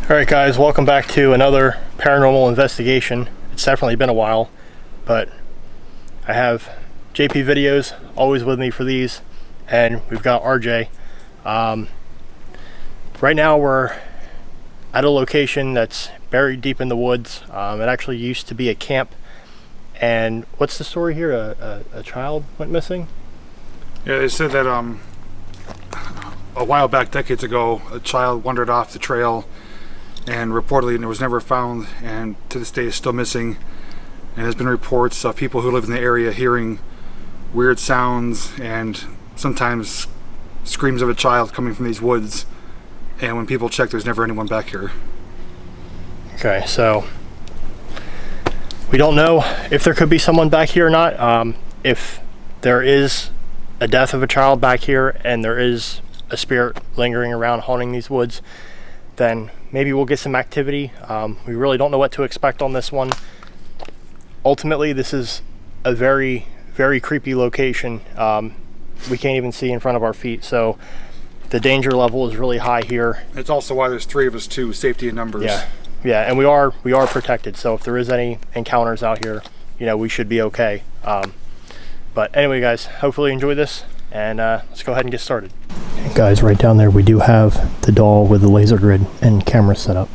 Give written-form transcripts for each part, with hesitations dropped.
Alright guys, welcome back to another paranormal investigation. It's definitely been a while, but I have JP videos always with me for these, and we've got RJ. Right now we're at a location that's buried deep in the woods. It actually used to be a camp, and what's the story here? A child went missing? Yeah, they said that a while back, decades ago, a child wandered off the trail and reportedly was never found, and to this day is still missing. And there's been reports of people who live in the area hearing weird sounds and sometimes screams of a child coming from these woods, and when people check, there's never anyone back here. Okay, so we don't know if there could be someone back here or not. If there is a death of a child back here and there is a spirit lingering around haunting these woods, then maybe we'll get some activity. We really don't know what to expect on this one. Ultimately, this is a very, very creepy location. We can't even see in front of our feet, so the danger level is really high here. It's also why there's three of us too, safety in numbers. Yeah, and we are protected, so if there is any encounters out here, you know, we should be okay. But anyway guys, hopefully you enjoy this, and let's go ahead and get started. Guys, right down there we do have the doll with the laser grid and camera set up.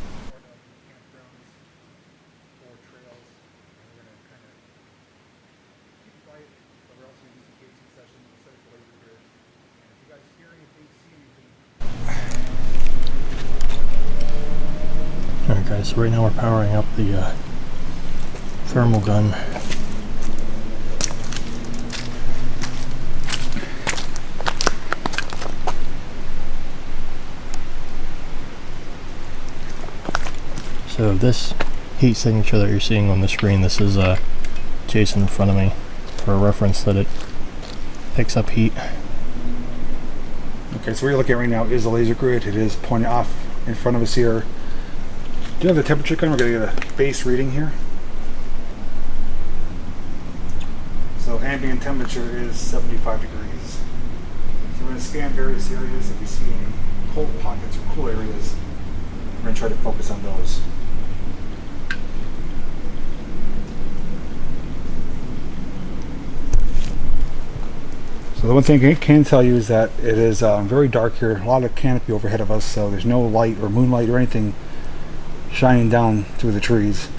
Alright guys, so right now we're powering up the thermal gun. So this heat signature that you're seeing on the screen, this is Jason in front of me, for a reference that it picks up heat. Okay, so what you're looking at right now is a laser grid. It is pointing off in front of us here. Do you have the temperature gun? We're going to get a base reading here. So ambient temperature is 75 degrees. So we're going to scan various areas. If we see any cold pockets or cool areas, we're going to try to focus on those. So the one thing I can tell you is that it is very dark here. A lot of canopy overhead of us, so there's no light or moonlight or anything shining down through the trees.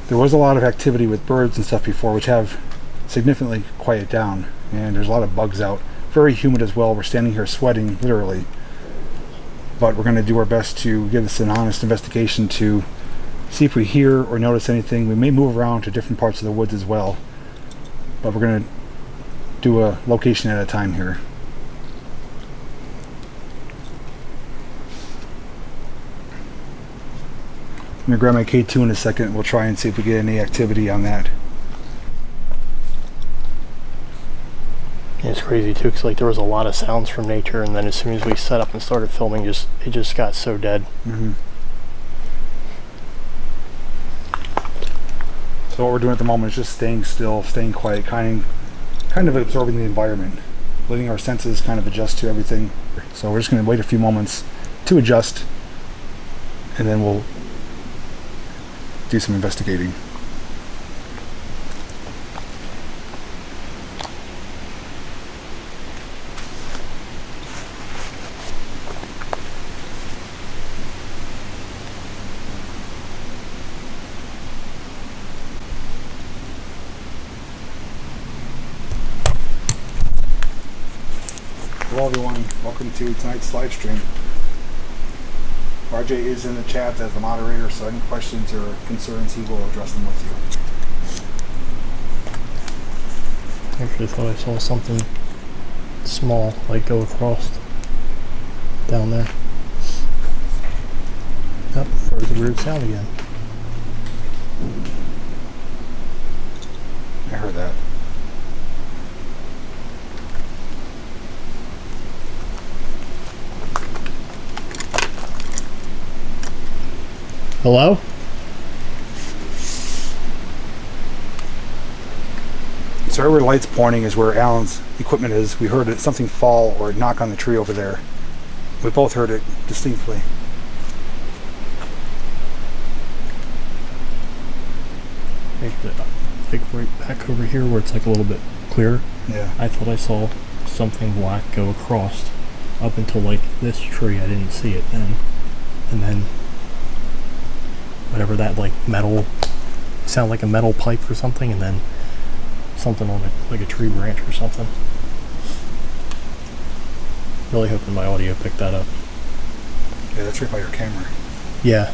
There was a lot of activity with birds and stuff before, which have significantly quieted down, and there's a lot of bugs out. Very humid as well. We're standing here sweating literally, but we're going to do our best to give this an honest investigation to see if we hear or notice anything. We may move around to different parts of the woods as well, but we're going to do a location at a time here. I'm going to grab my K2 in a second. We'll try and see if we get any activity on that. Yeah, it's crazy too, because like there was a lot of sounds from nature, and then as soon as we set up and started filming, it just got so dead. So what we're doing at the moment is just staying still, staying quiet, kind of absorbing the environment, letting our senses kind of adjust to everything. So we're just going to wait a few moments to adjust, and then we'll do some investigating. Hello everyone, welcome to tonight's live stream. RJ is in the chat as the moderator, so any questions or concerns, he will address them with I actually thought I saw something small like go across down there. Yep, heard the weird sound again. I heard that. Hello? So where light's pointing is where Alan's equipment is. We heard something fall or knock on the tree over there. We both heard it distinctly. like right back over here where it's like a little bit clearer. Yeah. I thought I saw something black go across up until like this tree. I didn't see it then. And then whatever that like metal, sound like a metal pipe or something, and then something on it, like a tree branch or something. Really hoping my audio picked that up. Yeah, that's right by your camera. Yeah.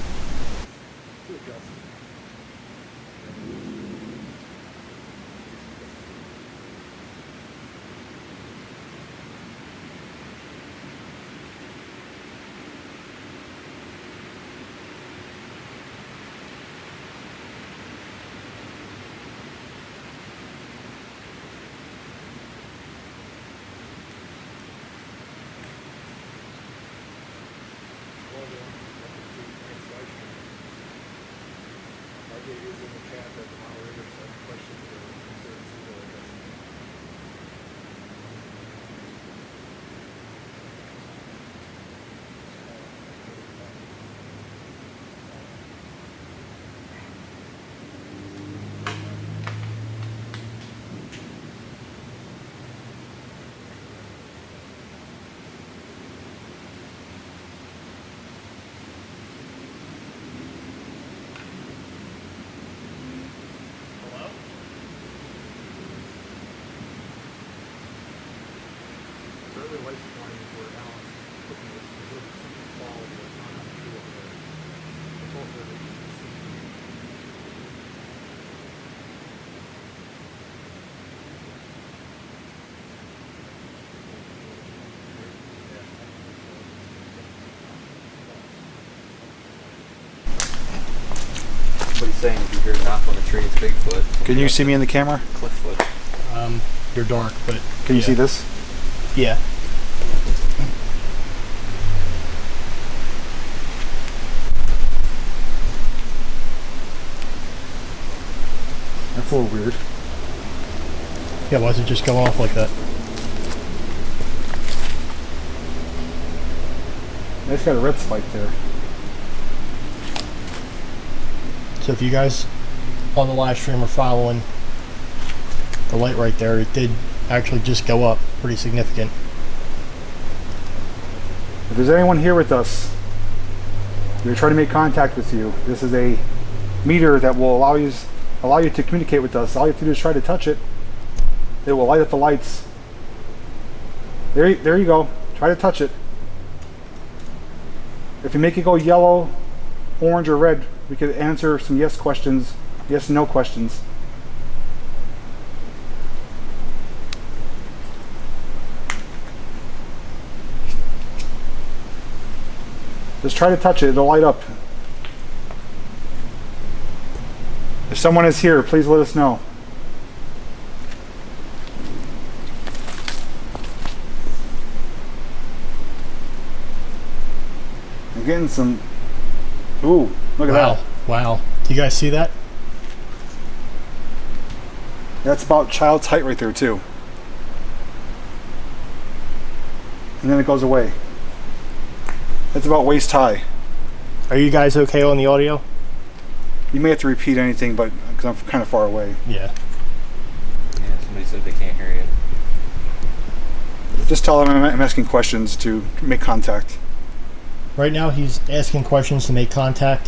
What he's saying, if you hear a knock on the tree, it's Bigfoot. Can you see me in the camera? Clifffoot. You're dark, but Can you see this? Yeah. That's a little weird. Yeah, why does it just go off like that? It's got a red spike there. So if you guys on the live stream are following the light right there, it did actually just go up pretty significant. If there's anyone here with us, we're trying to make contact with you. This is a meter that will allow you to communicate with us. All you have to do is try to touch it. It will light up the lights. There you go. Try to touch it. If you make it go yellow, orange, or red, we could answer some yes questions, yes, no questions. Just try to touch it, it'll light up. If someone is here, please let us know. I'm getting some... Ooh, look at that. Wow. Do you guys see that? That's about child's height right there too. And then it goes away. That's about waist high. Are you guys okay on the audio? You may have to repeat anything, but because I'm kind of far away. Yeah. Yeah, somebody said they can't hear you. Just tell them I'm asking questions to make contact. Right now he's asking questions to make contact.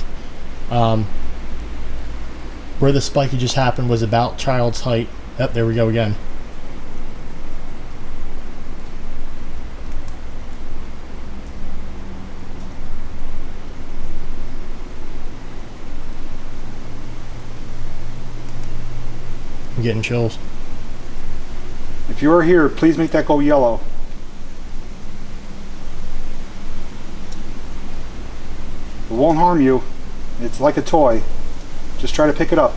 Where the spike just happened was about child's height. Yep, there we go again. I'm getting chills. If you are here, please make that go yellow. It won't harm you. It's like a toy. Just try to pick it up.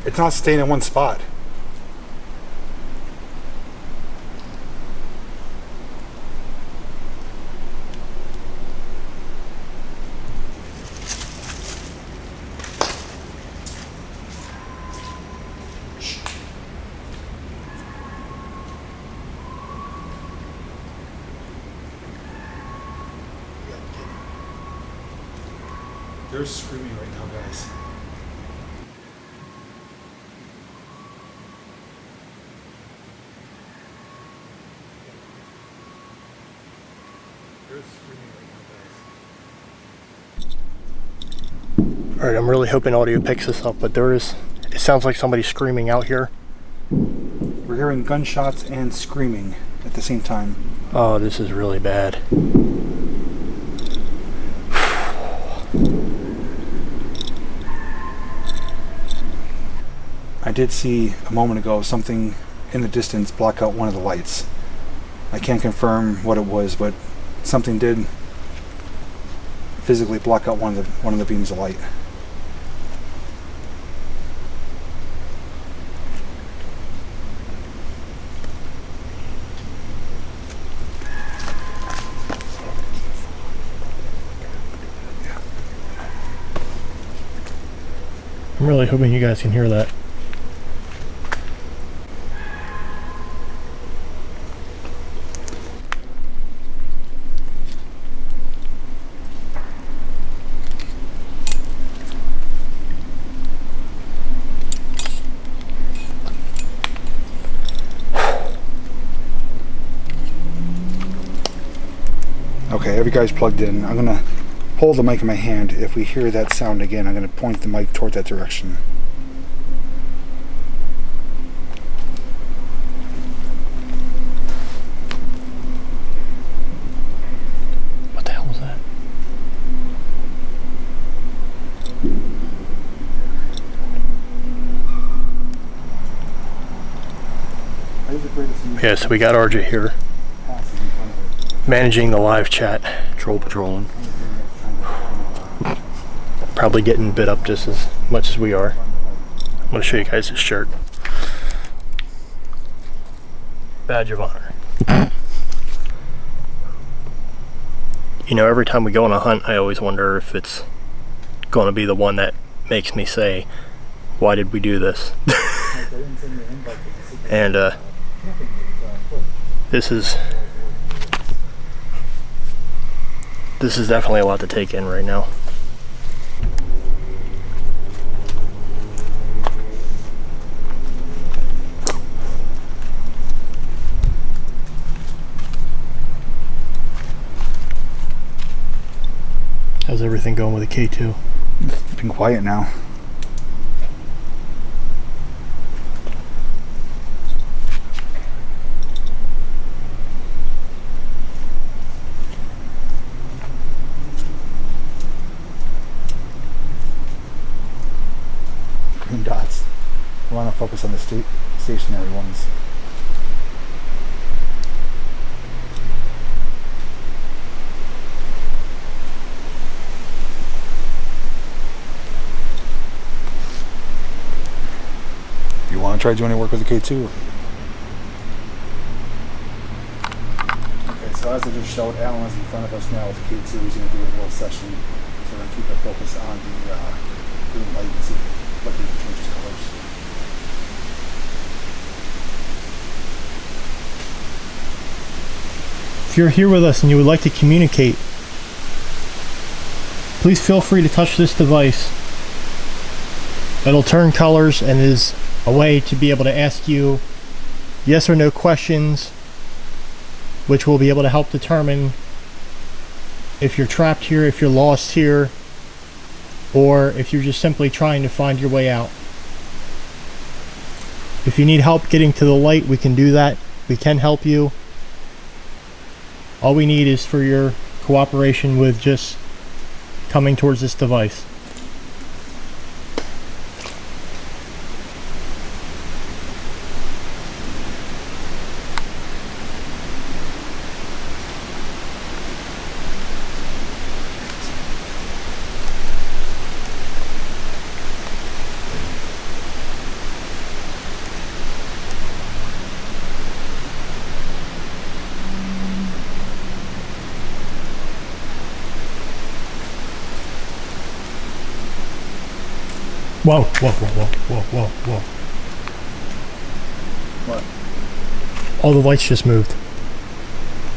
It's not staying in one spot. They're screaming right now, guys. They're screaming right now, guys. Alright, I'm really hoping audio picks this up, but it sounds like somebody's screaming out here. We're hearing gunshots and screaming at the same time. Oh, this is really bad. I did see a moment ago something in the distance block out one of the lights. I can't confirm what it was, but something did physically block out one of the beams of light. I'm really hoping you guys can hear that. Okay, every guy's plugged in. I'm gonna hold the mic in my hand. If we hear that sound again, I'm gonna point the mic toward that direction. What the hell was that? Yeah, so we got RJ here, managing the live chat. Patrolling. Probably getting bit up just as much as we are. I'm going to show you guys his shirt. Badge of honor. You know, every time we go on a hunt, I always wonder if it's going to be the one that makes me say, why did we do this? And this is definitely a lot to take in right now. How's everything going with the K2? It's been quiet now. Green dots. I want to focus on the stationary ones. You want to try doing any work with the K2? Okay, so as I just showed, Alan is in front of us now with the K2. He's going to do a little session. So we're going to keep our focus on the green light and see what he changes colors. If you're here with us and you would like to communicate, please feel free to touch this device. It'll turn colors and is a way to be able to ask you yes or no questions, which will be able to help determine if you're trapped here, if you're lost here, or if you're just simply trying to find your way out. If you need help getting to the light, we can do that. We can help you. All we need is for your cooperation with just coming towards this device. Whoa, whoa, whoa, whoa, whoa, whoa, whoa. What? All the lights just moved.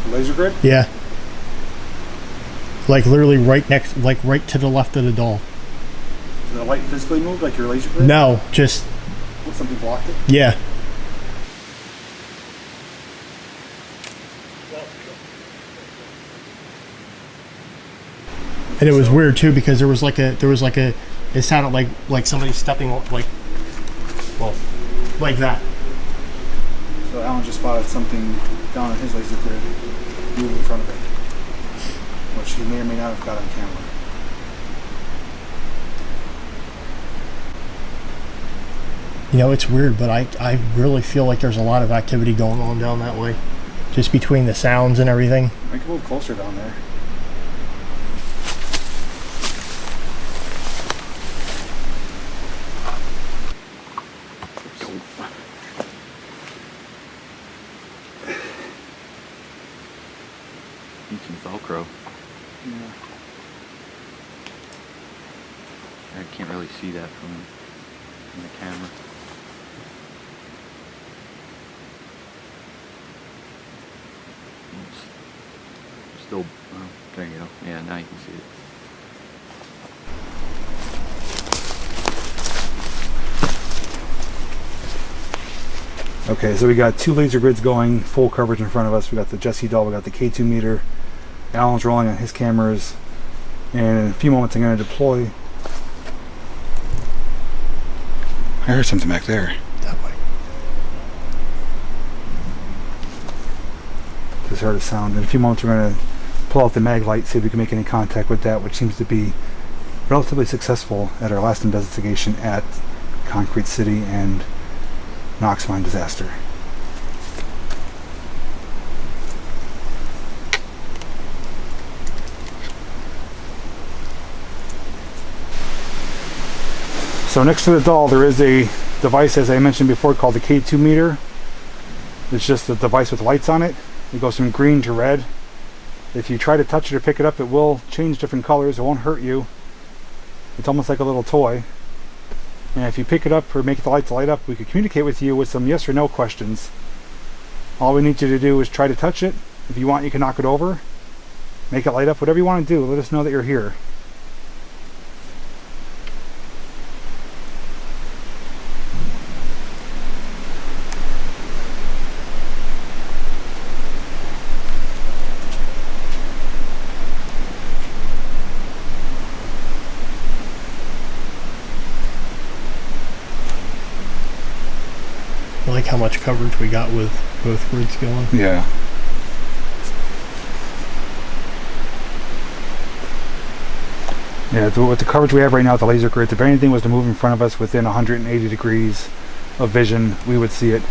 Laser grid? Yeah. Like literally right next, like right to the left of the doll. Did the light physically move like your laser grid? No, just Something blocked it? yeah. And it was weird too because there was like a it sounded like somebody stepping like that. So Alan just spotted something down on his laser grid move in front of it, which he may or may not have got on camera. You know, it's weird, but I really feel like there's a lot of activity going on down that way. Just between the sounds and everything. I can move closer down there. Need some Velcro. Yeah. I can't really see that from the camera. Still, oh, there you go. Yeah, now you can see it. Okay, so we got 2 laser grids going, full coverage in front of us. We got the Jesse doll, we got the K2 meter. Alan's rolling on his cameras. And in a few moments I'm going to deploy. I heard something back there. That way. Just heard a sound. In a few moments we're going to pull out the mag light, see if we can make any contact with that, which seems to be relatively successful at our last investigation at Concrete City and Knox Mine disaster. So next to the doll there is a device, as I mentioned before, called the K2 meter. It's just a device with lights on it. It goes from green to red. If you try to touch it or pick it up, it will change different colors. It won't hurt you. It's almost like a little toy. And if you pick it up or make the lights light up, we can communicate with you with some yes or no questions. All we need you to do is try to touch it. If you want, you can knock it over, make it light up, whatever you want to do. Let us know that you're here. I like how much coverage we got with both grids going. Yeah. Yeah, with the coverage we have right now with the laser grids, if anything was to move in front of us within 180 degrees of vision, we would see it.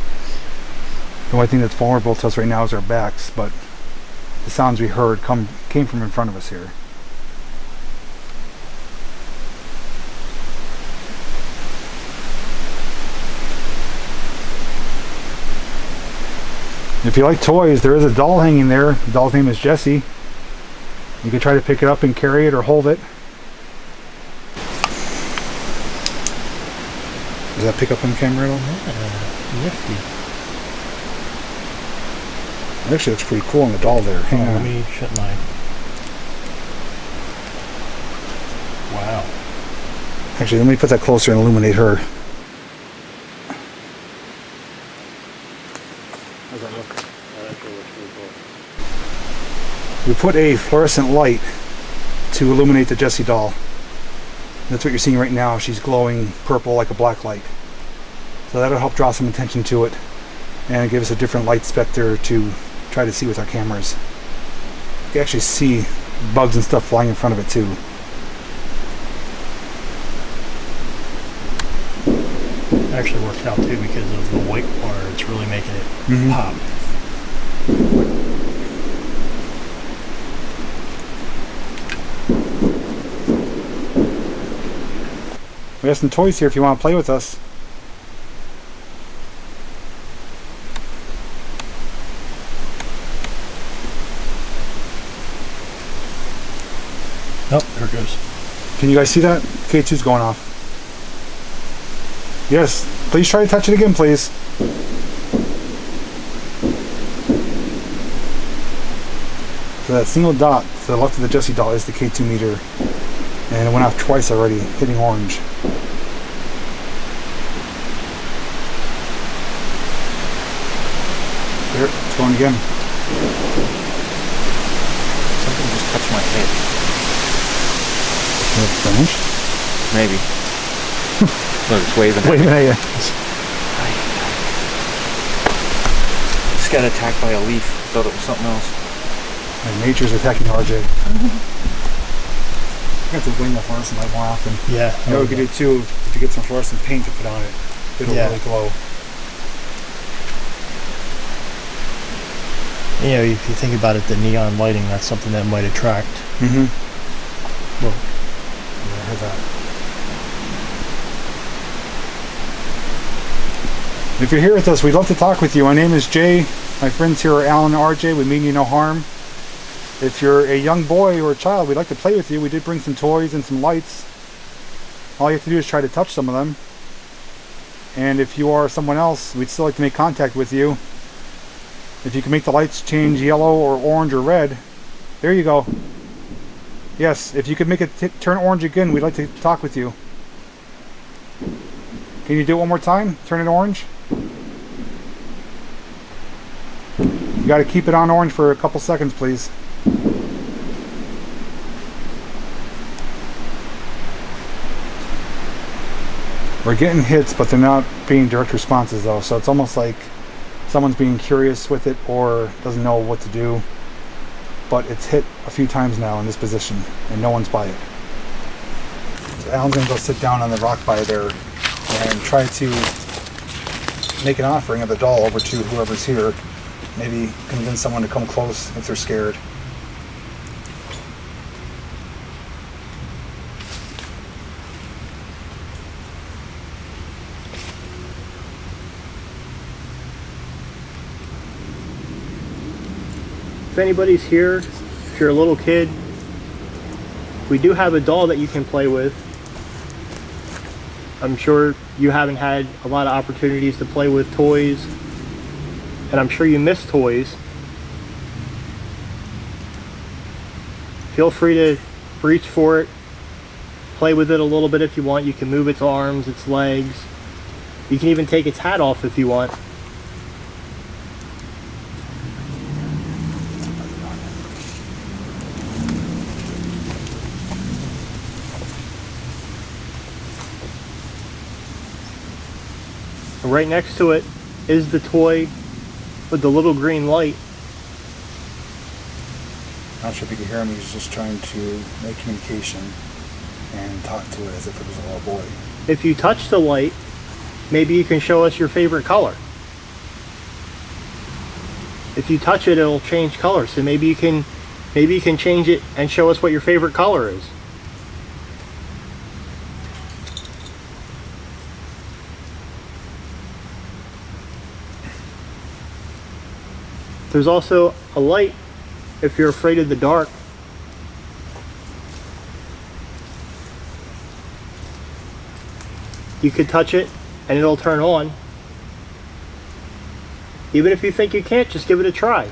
The only thing that's vulnerable to us right now is our backs, but the sounds we heard came from in front of us here. If you like toys, there is a doll hanging there. The doll's name is Jessie. You can try to pick it up and carry it or hold it. Does that pick up on camera at all? Nifty. It actually looks pretty cool on the doll there. Hang on. Let me shut my... Wow. Actually, let me put that closer and illuminate her. How's that look? That actually looks pretty cool. We put a fluorescent light to illuminate the Jessie doll. That's what you're seeing right now. She's glowing purple like a black light. So that'll help draw some attention to it and give us a different light specter to try to see with our cameras. You can actually see bugs and stuff flying in front of it too. It actually worked out too because of the white part. It's really making it pop. We have some toys here if you want to play with us. Oh, there it goes. Can you guys see that? K2's going off. Yes, please try to touch it again, please. So that single dot to the left of the Jesse doll is the K2 meter. And it went off twice already, hitting orange. There, it's going again. Something just touched my head. Finished? Maybe. Look, it's waving. Waving at you. Just got attacked by a leaf. Thought it was something else. And nature's attacking RJ. I have to wing the fluorescent light more often. Yeah. You know what we could do too, if you get some fluorescent paint to put on it, it'll really glow. You know, if you think about it, the neon lighting, that's something that might attract. Mm-hmm. Well, yeah, I heard that. If you're here with us, we'd love to talk with you. My name is Jay. My friends here are Alan and RJ. We mean you no harm. If you're a young boy or a child, we'd like to play with you. We did bring some toys and some lights. All you have to do is try to touch some of them. And if you are someone else, we'd still like to make contact with you. If you can make the lights change yellow or orange or red, there you go. Yes, if you could make it turn orange again, we'd like to talk with you. Can you do it one more time? Turn it orange. You got to keep it on orange for a couple seconds, please. We're getting hits, but they're not being direct responses though, so it's almost like someone's being curious with it or doesn't know what to do. But it's hit a few times now in this position, and no one's by it. So Alan's gonna go sit down on the rock by there and try to make an offering of the doll over to whoever's here. Maybe convince someone to come close if they're scared. If anybody's here, if you're a little kid, we do have a doll that you can play with. I'm sure you haven't had a lot of opportunities to play with toys, and I'm sure you miss toys. Feel free to reach for it, play with it a little bit if you want. You can move its arms, its legs. You can even take its hat off if you want. Right next to it is the toy with the little green light. Not sure if you can hear him, he's just trying to make communication and talk to it as if it was a little boy. If you touch the light, maybe you can show us your favorite color. If you touch it, it'll change color. So maybe you can change it and show us what your favorite color is. There's also a light if you're afraid of the dark. You could touch it and it'll turn on. Even if you think you can't, just give it a try.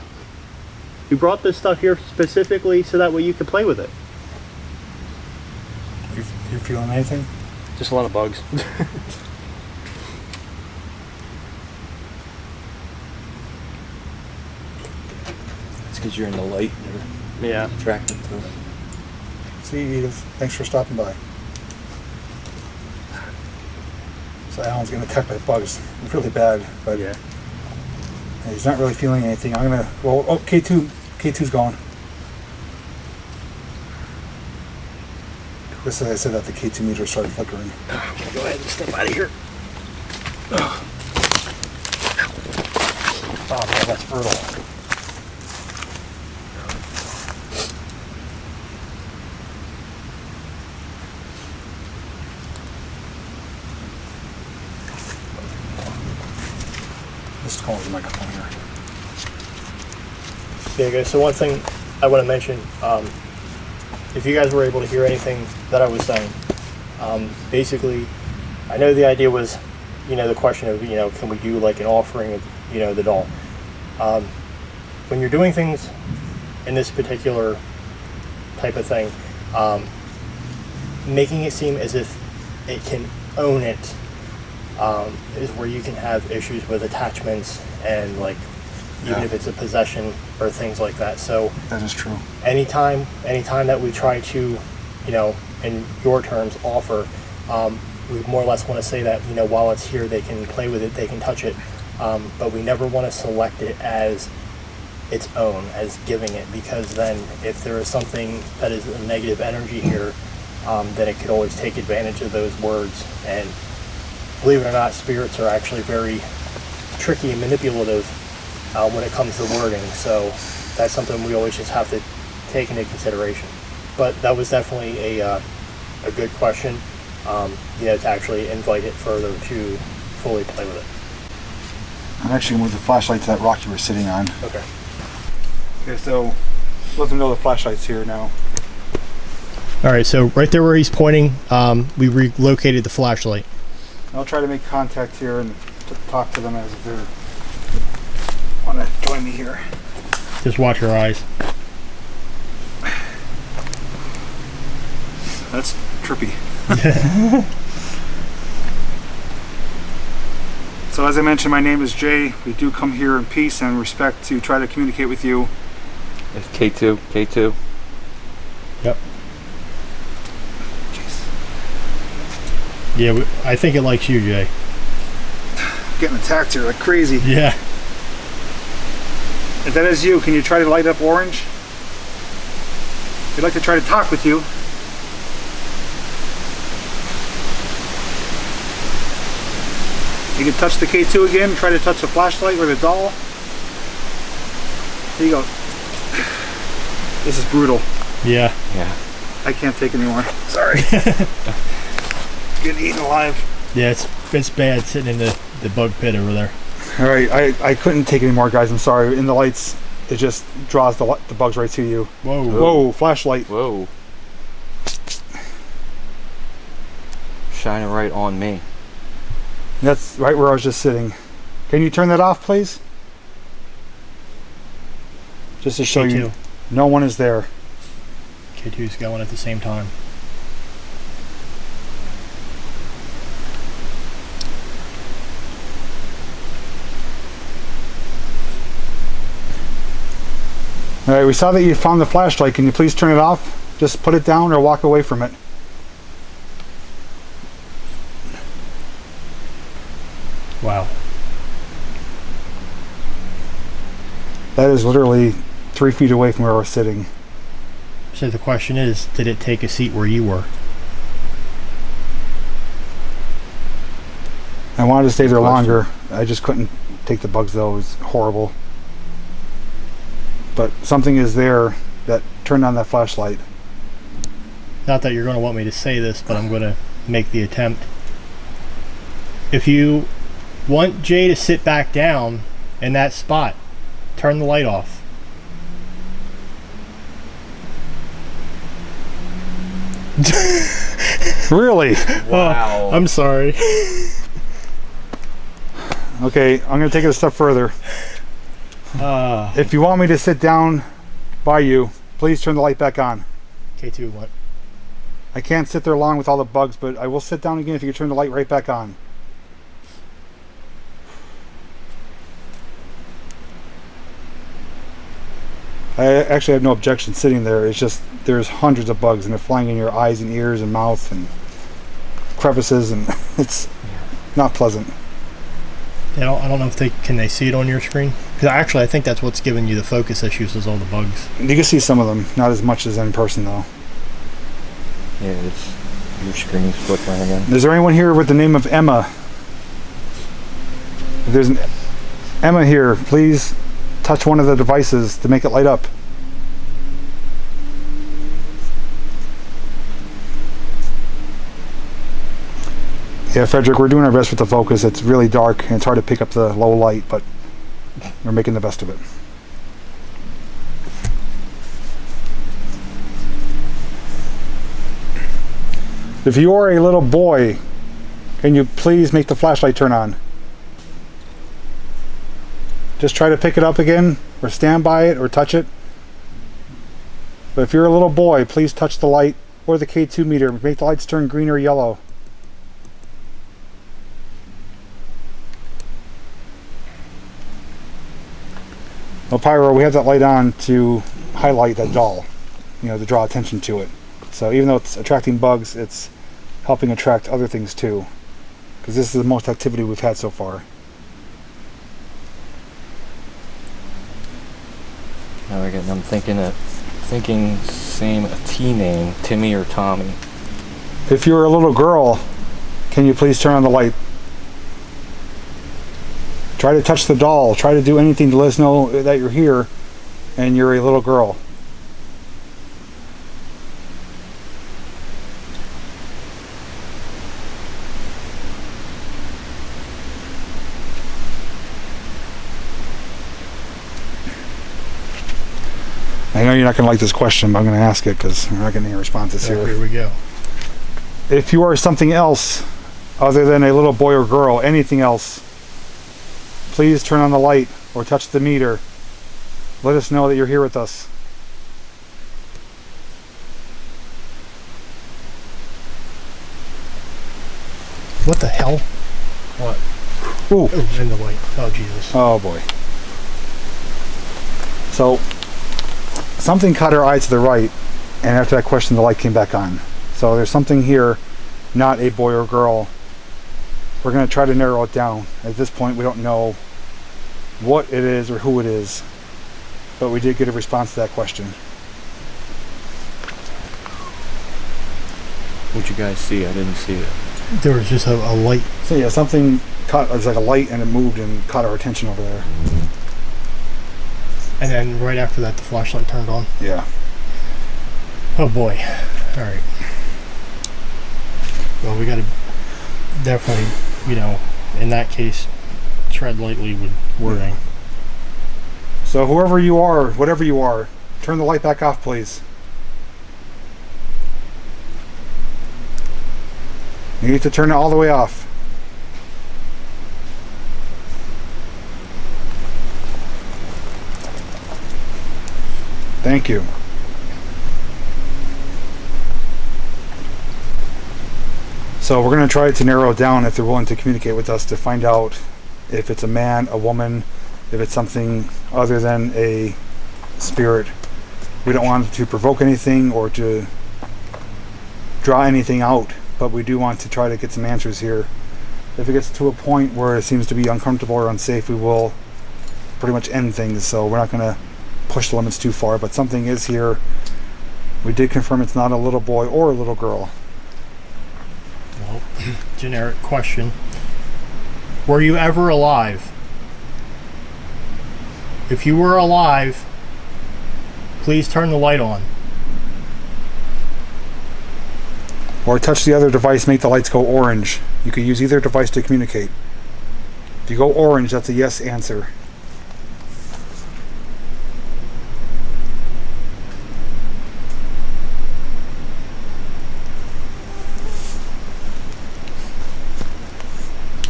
We brought this stuff here specifically so that way you could play with it. You feeling anything? Just a lot of bugs. Because you're in the light, you're Yeah. attracted to it. See you, Edith. Thanks for stopping by. So Alan's getting attacked by bugs really bad, but Yeah. he's not really feeling anything. I'm gonna, well, oh, K2's gone. Just as I said that, the K2 meter started flickering. Go ahead and step out of here. Oh man, that's brutal. Just calling the microphone here. Yeah, guys, so one thing I want to mention, if you guys were able to hear anything that I was saying, basically, I know the idea was, the question of, can we do like an offering of, the doll. When you're doing things in this particular type of thing, making it seem as if it can own it is where you can have issues with attachments and like even if it's a possession or things like that. So That is true. anytime that we try to, in your terms, offer, we more or less want to say that, while it's here, they can play with it, they can touch it, but we never want to select it as its own, as giving it, because then if there is something that is a negative energy here, then it could always take advantage of those words. And believe it or not, spirits are actually very tricky and manipulative when it comes to wording, so that's something we always just have to take into consideration. But that was definitely a good question, to actually invite it further to fully play with it. I'm actually going to move the flashlight to that rock you were sitting on. Okay. Okay, so let them know the flashlight's here now. All right, so right there where he's pointing, we relocated the flashlight. I'll try to make contact here and talk to them as if they're want to join me here. Just watch your eyes. That's trippy. So as I mentioned, my name is Jay. We do come here in peace and respect to try to communicate with you. It's K2. K2. Yep. Jeez. Yeah, I think it likes you, Jay. Getting attacked here like crazy. Yeah. If that is you, can you try to light up orange? We'd like to try to talk with you. You can touch the K2 again, try to touch the flashlight or the doll. There you go. This is brutal. Yeah. Yeah. I can't take anymore. Sorry. Getting eaten alive. Yeah, it's bad sitting in the bug pit over there. Alright, I couldn't take anymore, guys. I'm sorry. In the lights, it just draws the bugs right to you. Whoa. Whoa, flashlight. Whoa. Shining right on me. That's right where I was just sitting. Can you turn that off, please? Just to show you, no one is there. K2's going at the same time. Alright, we saw that you found the flashlight. Can you please turn it off? Just put it down or walk away from it. Wow. That is literally 3 feet away from where we're sitting. So the question is, did it take a seat where you were? I wanted to stay there longer. I just couldn't take the bugs though. It was horrible. But something is there that turned on that flashlight. Not that you're going to want me to say this, but I'm going to make the attempt. If you want Jay to sit back down in that spot, turn the light off. Really? Wow. I'm sorry. Okay, I'm going to take it a step further. If you want me to sit down by you, please turn the light back on. K2, what? I can't sit there long with all the bugs, but I will sit down again if you can turn the light right back on. I actually have no objection sitting there. It's just there's hundreds of bugs and they're flying in your eyes and ears and mouth and crevices, and it's not pleasant. I don't know if can they see it on your screen? Because actually, I think that's what's giving you the focus issues is all the bugs. You can see some of them, not as much as in person though. Yeah, it's your screen's flickering again. Is there anyone here with the name of Emma? If there's an Emma here, please touch one of the devices to make it light up. Yeah, Frederick, we're doing our best with the focus. It's really dark and it's hard to pick up the low light, but we're making the best of it. If you are a little boy, can you please make the flashlight turn on? Just try to pick it up again, or stand by it, or touch it. But if you're a little boy, please touch the light or the K2 meter. Make the lights turn green or yellow. Well, Pyro, we have that light on to highlight that doll, to draw attention to it. So even though it's attracting bugs, it's helping attract other things too. Because this is the most activity we've had so far. Now again, I'm thinking same a T name, Timmy or Tommy. If you're a little girl, can you please turn on the light? Try to touch the doll. Try to do anything to let us know that you're here and you're a little girl. I know you're not going to like this question, but I'm going to ask it because we're not getting any responses here. Here we go. If you are something else other than a little boy or girl, anything else, please turn on the light or touch the meter. Let us know that you're here with us. What the hell? What? Ooh. Oh, in the light. Oh, Jesus. Oh, boy. So, something caught our eye to the right, and after that question, the light came back on. So there's something here, not a boy or girl. We're going to try to narrow it down. At this point, we don't know what it is or who it is, but we did get a response to that question. What'd you guys see? I didn't see it. There was just a light. So yeah, something caught, it was like a light and it moved and caught our attention over there. And then right after that, the flashlight turned on. Yeah. Oh boy. All right. Well, we got to definitely, in that case, tread lightly with wording. So whoever you are, whatever you are, turn the light back off, please. You need to turn it all the way off. Thank you. So we're going to try to narrow it down if they're willing to communicate with us to find out if it's a man, a woman, if it's something other than a spirit. We don't want to provoke anything or to draw anything out, but we do want to try to get some answers here. If it gets to a point where it seems to be uncomfortable or unsafe, we will pretty much end things. So we're not going to push the limits too far, but something is here. We did confirm it's not a little boy or a little girl. Well, generic question. Were you ever alive? If you were alive, please turn the light on. Or touch the other device, make the lights go orange. You could use either device to communicate. If you go orange, that's a yes answer.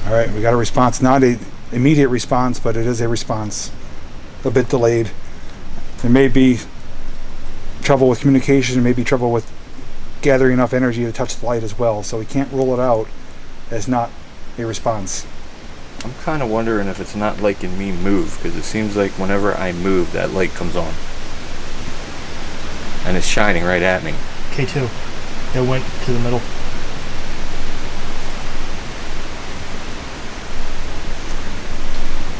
Alright, we got a response. Not an immediate response, but it is a response. A bit delayed. There may be trouble with communication, there may be trouble with gathering enough energy to touch the light as well, so we can't rule it out as not a response. I'm kind of wondering if it's not liking me move, because it seems like whenever I move, that light comes on. And it's shining right at me. K2. It went to the middle.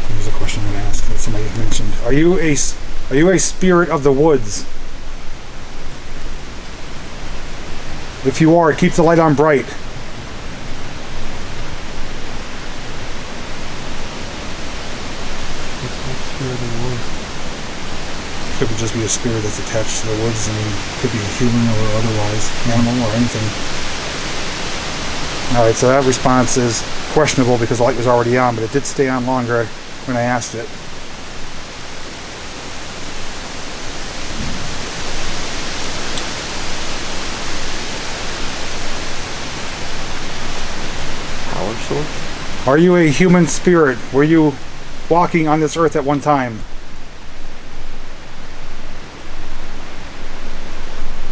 Here's a question I'm going to ask that somebody mentioned. Are you a spirit of the woods? If you are, keep the light on bright. Could just be a spirit that's attached to the woods. I mean, it could be a human or otherwise, animal or anything. Alright, so that response is questionable because the light was already on, but it did stay on longer when I asked it. Power source? Are you a human spirit? Were you walking on this earth at one time?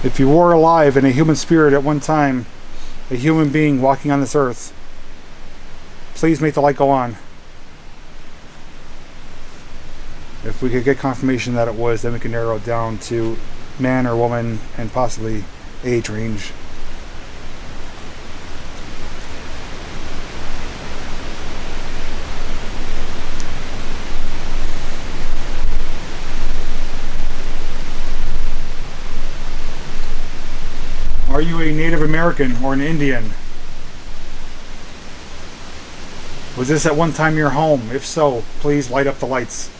If you were alive and a human spirit at one time, a human being walking on this earth, please make the light go on. If we could get confirmation that it was, then we can narrow it down to man or woman and possibly age range. Are you a Native American or an Indian? Was this at one time your home? If so, please light up the lights.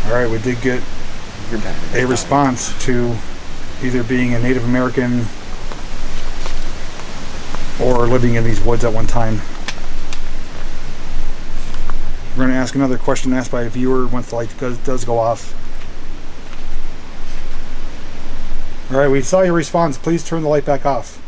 Alright, we did get a response to either being a Native American or living in these woods at one time. We're going to ask another question asked by a viewer once the light does go off. Alright, we saw your response. Please turn the light back off.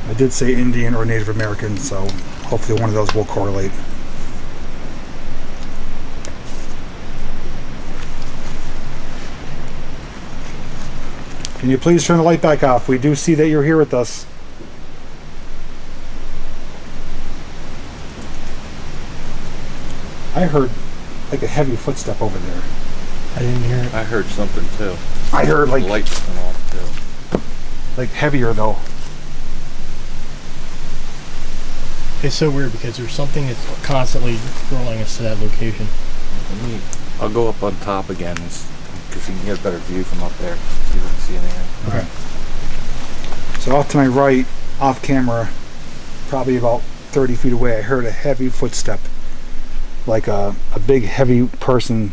I did say Indian or Native American, so hopefully one of those will correlate. Can you please turn the light back off? We do see that you're here with us. I heard like a heavy footstep over there. I didn't hear it. I heard something too. I heard like Lights went off too. like heavier though. It's so weird because there's something that's constantly drawing us to that location. I'll go up on top again because you can get a better view from up there. See if I can see anything. Okay. So off to my right, off camera, probably about 30 feet away, I heard a heavy footstep. Like a big heavy person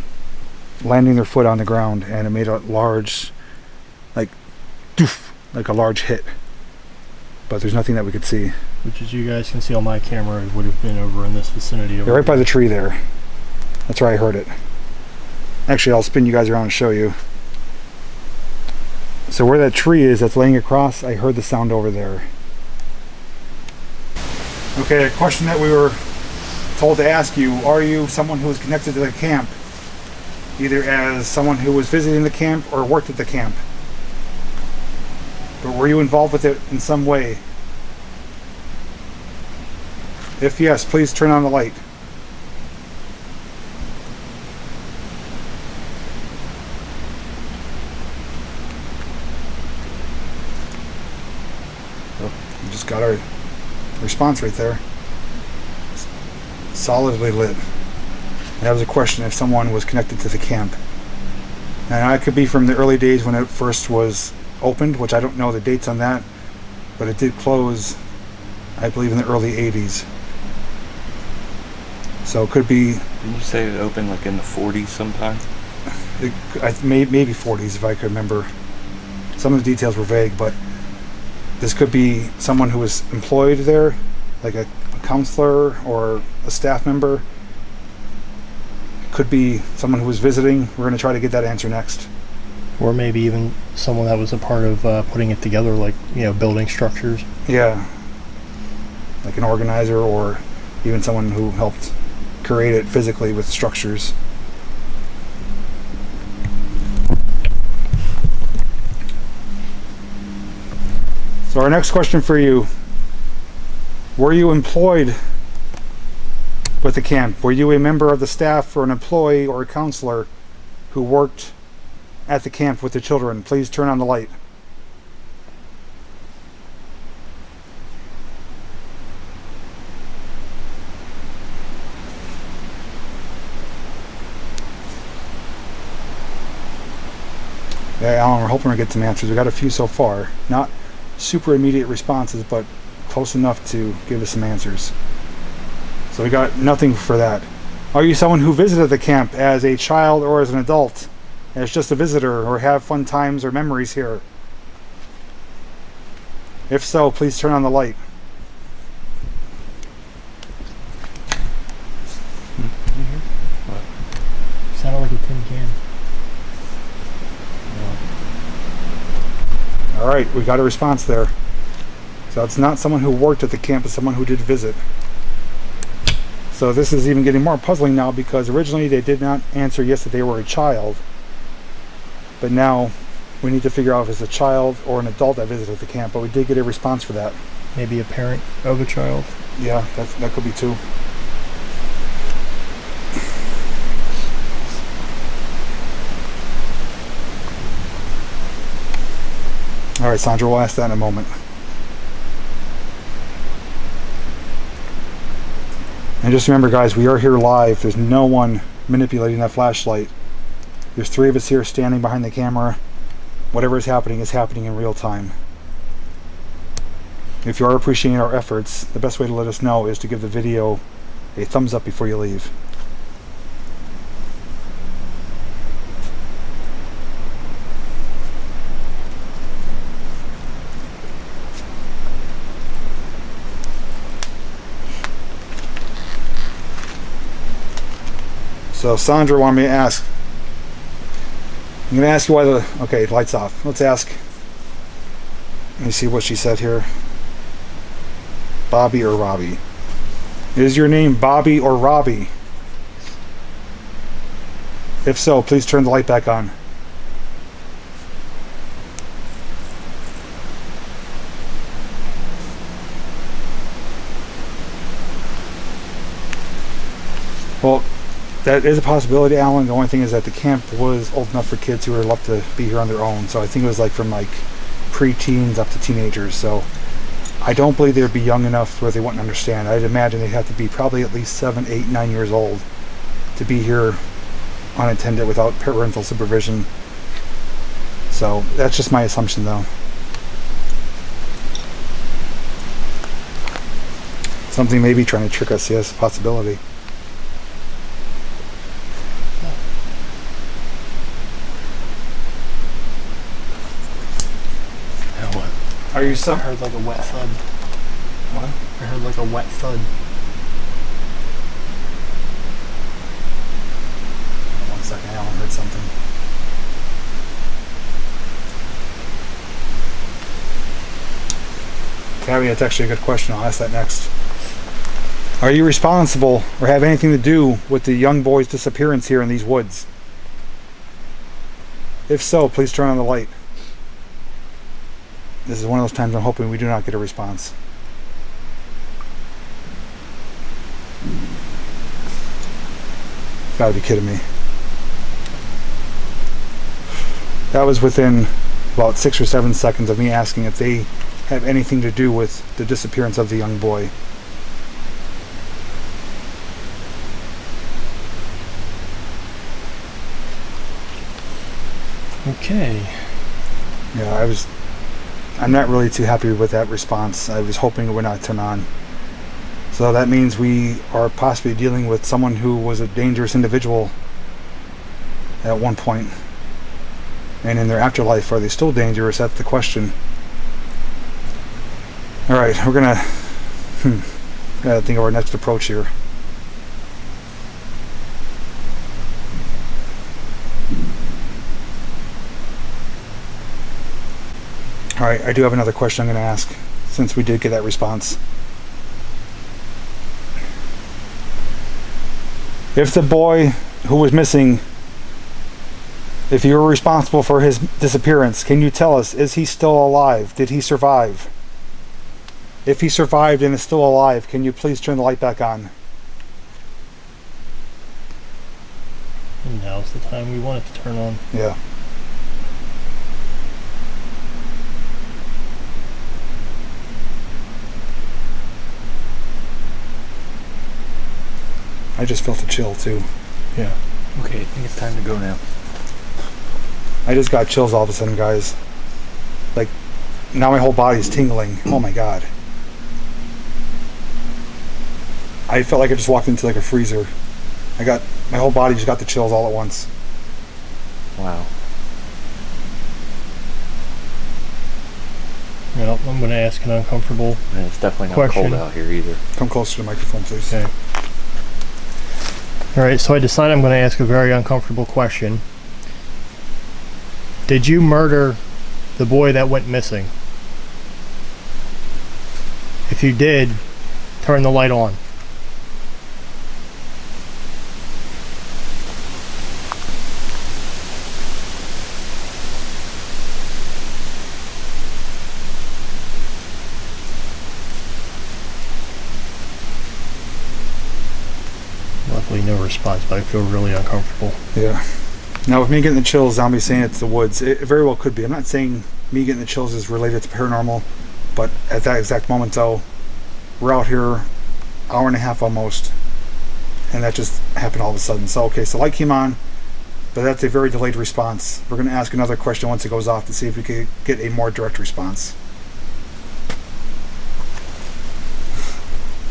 landing their foot on the ground, and it made a large, like, doof, like a large hit. But there's nothing that we could see. Which, as you guys can see on my camera, it would have been over in this vicinity. Over Yeah, right by the tree there. That's where I heard it. Actually, I'll spin you guys around and show you. So where that tree is that's laying across, I heard the sound over there. Okay, a question that we were told to ask you: are you someone who is connected to the camp, either as someone who was visiting the camp or worked at the camp? But were you involved with it in some way? If yes, please turn on the light. Oh, you just got our response right there. Solidly lit. That was a question if someone was connected to the camp. And it could be from the early days when it first was opened, which I don't know the dates on that, but it did close, I believe, in the early 80s. So it could be... Didn't you say it opened like in the 40s sometime? Maybe 40s if I could remember. Some of the details were vague, but this could be someone who was employed there, like a counselor or a staff member. It could be someone who was visiting. We're going to try to get that answer next. Or maybe even someone that was a part of putting it together, like, building structures. Yeah. Like an organizer, or even someone who helped create it physically with structures. So our next question for you: were you employed with the camp? Were you a member of the staff or an employee or a counselor who worked at the camp with the children? Please turn on the light. Yeah, Alan, we're hoping to get some answers. We got a few so far. Not super immediate responses, but close enough to give us some answers. So we got nothing for that. Are you someone who visited the camp as a child or as an adult, as just a visitor, or have fun times or memories here? If so, please turn on the light. Sounded like a tin can. Alright, we got a response there. So it's not someone who worked at the camp, it's someone who did visit. So this is even getting more puzzling now, because originally they did not answer yes that they were a child. But now we need to figure out if it's a child or an adult that visited the camp, but we did get a response for that. Maybe a parent of a child. Yeah, that could be too. Alright, Sandra, we'll ask that in a moment. And just remember, guys, we are here live. There's no one manipulating that flashlight. There's 3 of us here standing behind the camera. Whatever is happening in real time. If you are appreciating our efforts, the best way to let us know is to give the video a thumbs up before you leave. So Sandra wanted me to ask. I'm going to ask you why the... Okay, lights off. Let's ask. Let me see what she said here. Bobby or Robbie? Is your name Bobby or Robbie? If so, please turn the light back on. Well, that is a possibility, Alan. The only thing is that the camp was old enough for kids who were left to be here on their own. So I think it was like from like pre-teens up to teenagers. So I don't believe they'd be young enough where they wouldn't understand. I'd imagine they'd have to be probably at least 7, 8, 9 years old to be here unattended without parental supervision. So that's just my assumption, though. Something maybe trying to trick us. Yes, possibility. Are you I heard like a wet thud. What? I heard like a wet thud. One second, Alan heard something. Tabby, that's actually a good question. I'll ask that next. Are you responsible or have anything to do with the young boy's disappearance here in these woods? If so, please turn on the light. This is one of those times I'm hoping we do not get a response. Gotta be kidding me. That was within about 6 or 7 seconds of me asking if they have anything to do with the disappearance of the young boy. Okay. Yeah, I'm not really too happy with that response. I was hoping it would not turn on. So that means we are possibly dealing with someone who was a dangerous individual at one point. And in their afterlife, are they still dangerous? That's the question. Alright, we're gonna gotta think of our next approach here. Alright, I do have another question I'm going to ask, since we did get that response. If the boy who was missing, if you were responsible for his disappearance, can you tell us, is he still alive? Did he survive? If he survived and is still alive, can you please turn the light back on? And now's the time we want it to turn on. Yeah. I just felt a chill too. Yeah. Okay, I think it's time to go now. I just got chills all of a sudden, guys. Like, now my whole body's tingling. Oh my god. I felt like I just walked into like a freezer. My whole body just got the chills all at once. Wow. Well, I'm going to ask an uncomfortable. And it's definitely not Question. cold out here either. Come closer to the microphone, please. Okay. All right, so I decided I'm going to ask a very uncomfortable question. Did you murder the boy that went missing? If you did, turn the light on. Luckily, no response, but I feel really uncomfortable. Yeah. Now, with me getting the chills, zombie saying it's the woods, it very well could be. I'm not saying me getting the chills is related to paranormal, but at that exact moment, though, we're out here, hour and a half almost, and that just happened all of a sudden. So, okay, so light came on, but that's a very delayed response. We're going to ask another question once it goes off to see if we can get a more direct response.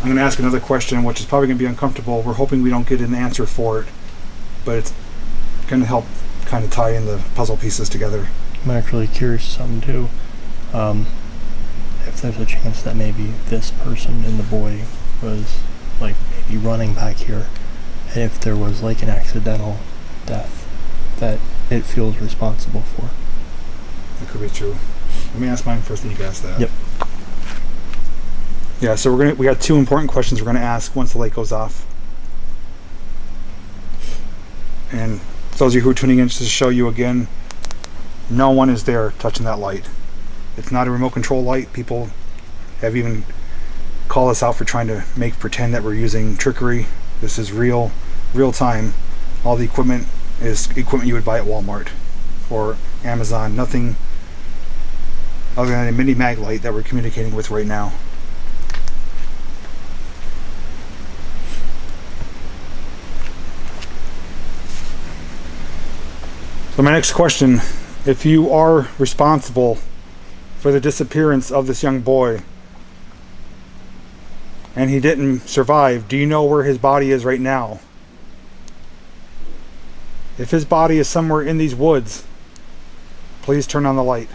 I'm going to ask another question, which is probably going to be uncomfortable. We're hoping we don't get an answer for it, but it's going to help kind of tie in the puzzle pieces together. I'm actually curious something too. If there's a chance that maybe this person and the boy was like maybe running back here, and if there was like an accidental death that it feels responsible for. That could be true. Let me ask mine first, then you can ask that. Yep. Yeah, so we got two important questions we're gonna ask once the light goes off. And for those of you who are tuning in, just to show you again, no one is there touching that light. It's not a remote control light. People have even called us out for trying to pretend that we're using trickery. This is real time. All the equipment is equipment you would buy at Walmart or Amazon. Nothing other than a mini mag light that we're communicating with right now. So my next question, if you are responsible for the disappearance of this young boy and he didn't survive, do you know where his body is right now? If his body is somewhere in these woods, please turn on the light.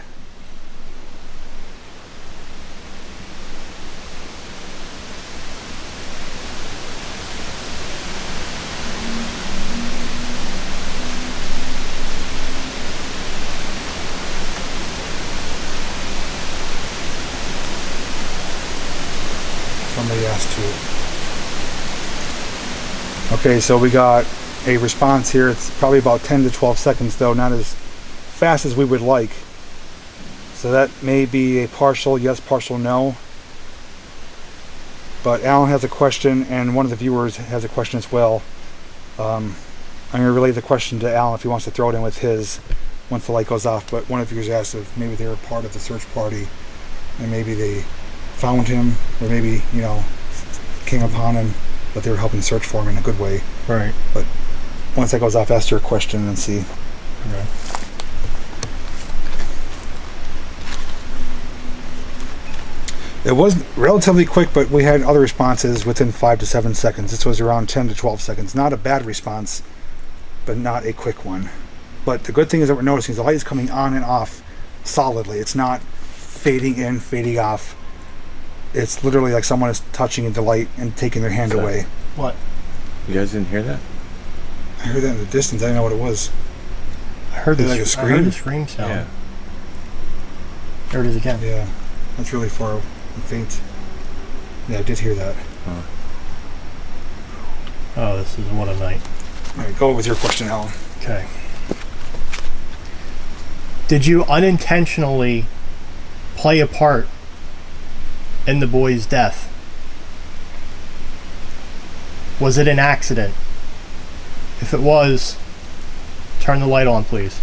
Somebody asked to. Okay, so we got a response here. It's probably about 10 to 12 seconds though, not as fast as we would like. So that may be a partial yes, partial no. But Alan has a question and one of the viewers has a question as well. I'm going to relay the question to Alan if he wants to throw it in with his once the light goes off. But one of the viewers asked if maybe they were part of the search party and maybe they found him, or maybe, you know, came upon him, but they were helping search for him in a good way. Right. But once that goes off, ask your question and see. Okay. It was relatively quick, but we had other responses within 5 to 7 seconds. This was around 10 to 12 seconds. Not a bad response, but not a quick one. But the good thing is that we're noticing the light is coming on and off solidly. It's not fading in, fading off. It's literally like someone is touching the light and taking their hand away. What? You guys didn't hear that? I heard that in the distance. I didn't know what it was. I heard Is it this. like a I scream? heard the scream sound. Yeah. There it is again. Yeah, that's really far and faint. Yeah, I did hear that. Huh. Oh, this is what a night. All right, go with your question, Alan. Okay. Did you unintentionally play a part in the boy's death? Was it an accident? If it was, turn the light on, please.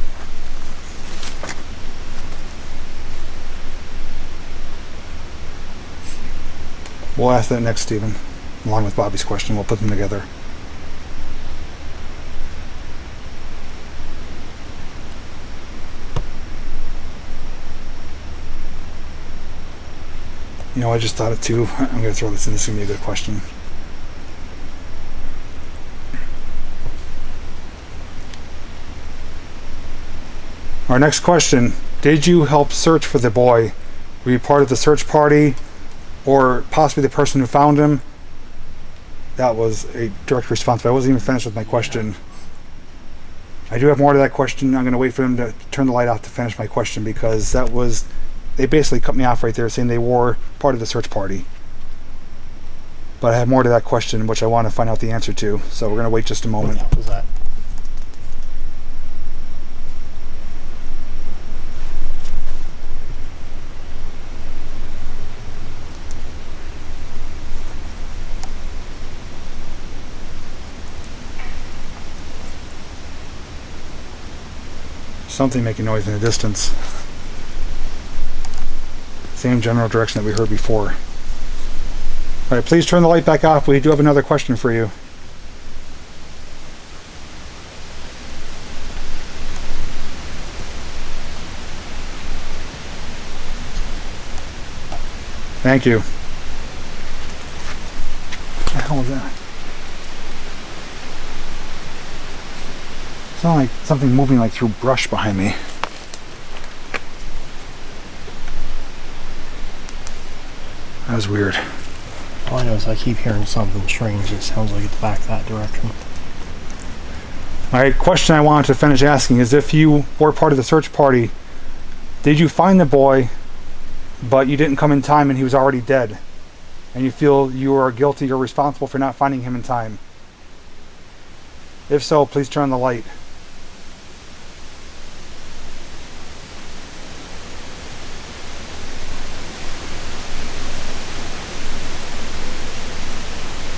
We'll ask that next, Stephen, along with Bobby's question. We'll put them together. You know, I just thought it too. I'm going to throw this in. This is going to be a good question. Our next question. Did you help search for the boy Were you part of the search party, or possibly the person who found him? That was a direct response, but I wasn't even finished with my question. I do have more to that question. I'm going to wait for them to turn the light off to finish my question, because that was... They basically cut me off right there, saying they were part of the search party. But I have more to that question, which I want to find out the answer to. So we're going to wait just a moment. What the hell was that? Something making noise in the distance. Same general direction that we heard before. Alright, please turn the light back off. We do have another question for you. Thank you. What the hell was that? Sounded like something moving like through brush behind me. That was weird. All I know is I keep hearing something strange. It sounds like it's back that direction. Alright, question I wanted to finish asking is, if you were part of the search party, did you find the boy, but you didn't come in time and he was already dead, and you feel you are guilty or responsible for not finding him in time? If so, please turn on the light.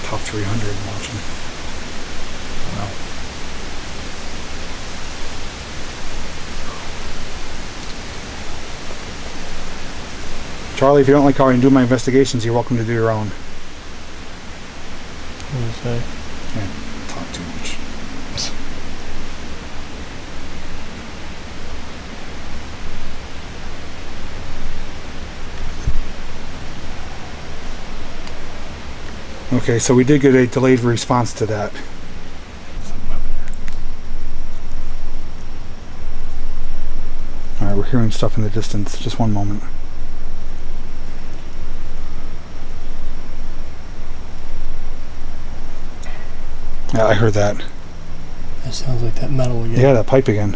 Top 300 watching. Wow. Charlie, if you don't like how I do my investigations, you're welcome to do your own. What do you say? Can't talk too much. Okay, so we did get a delayed response to that. Alright, we're hearing stuff in the distance. Just one moment. Yeah, I heard that. That sounds like that metal again. Yeah, that pipe again.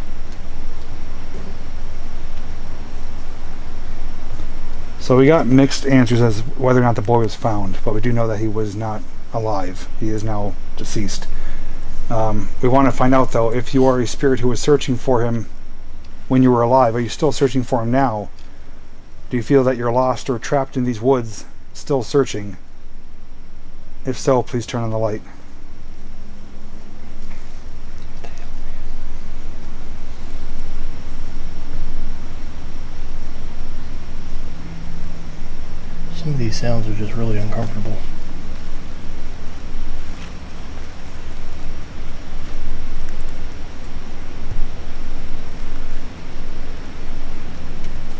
So we got mixed answers as whether or not the boy was found, but we do know that he was not alive. He is now deceased. We want to find out, though, if you are a spirit who was searching for him when you were alive. Are you still searching for him now? Do you feel that you're lost or trapped in these woods, still searching? If so, please turn on the light. Some of these sounds are just really uncomfortable.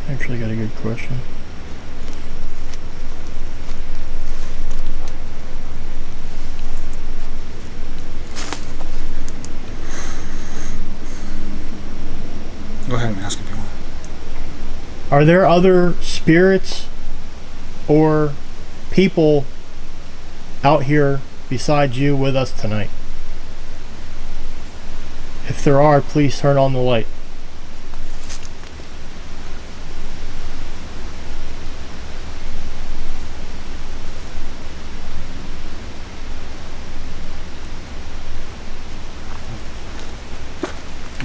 Actually got a good question. Go ahead and ask if you want. Are there other spirits or people out here besides you with us tonight? If there are, please turn on the light.